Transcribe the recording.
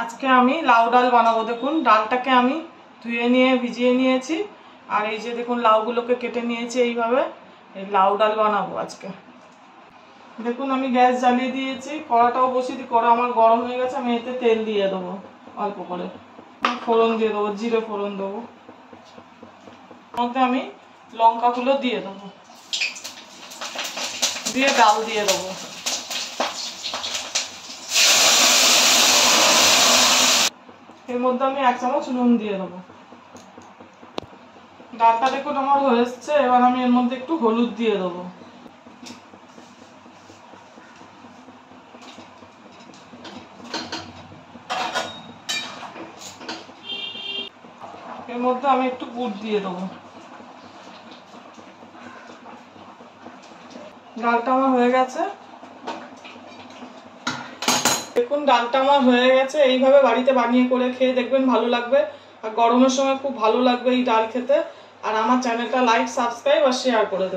আজকে আমি লাউ ডাল বানাবো। দেখুন ডালটাকে আমি ধুয়ে নিয়ে ভিজিয়ে নিয়েছি, আর এই যে দেখুন লাউগুলোকে কেটে নিয়েছি এইভাবে। এই লাউ ডাল বানাবো আজকে। দেখুন আমি গ্যাস জ্বালিয়ে দিয়েছি, কড়াটাও বসিয়ে দিই। কড়া আমার গরম হয়ে গেছে, আমি এতে তেল দিয়ে দেবো অল্প করে। ফোড়ন দিয়ে দেবো, জিরে ফোড়ন দেবো। মধ্যে আমি লঙ্কাগুলো দিয়ে দেবো, দিয়ে ডাল দিয়ে দেবো। এর মধ্যে আমি 1 চামচ নুন দিয়ে দেবো। ডালটা দেখুন আমার হয়ে এসছে। এবার আমি এর মধ্যে একটু হলুদ দিয়ে দেবো। এর মধ্যে আমি একটু গুড় দিয়ে দেবো। ডালটা আমার হয়ে গেছে। দেখুন ডালটা আমার হয়ে গেছে। এইভাবে বাড়িতে বানিয়ে করে খেয়ে দেখবেন, ভালো লাগবে। আর গরমের সময় খুব ভালো লাগবে এই ডাল খেতে। আর আমার চ্যানেলটা লাইক, সাবস্ক্রাইব আর শেয়ার করে দেবেন।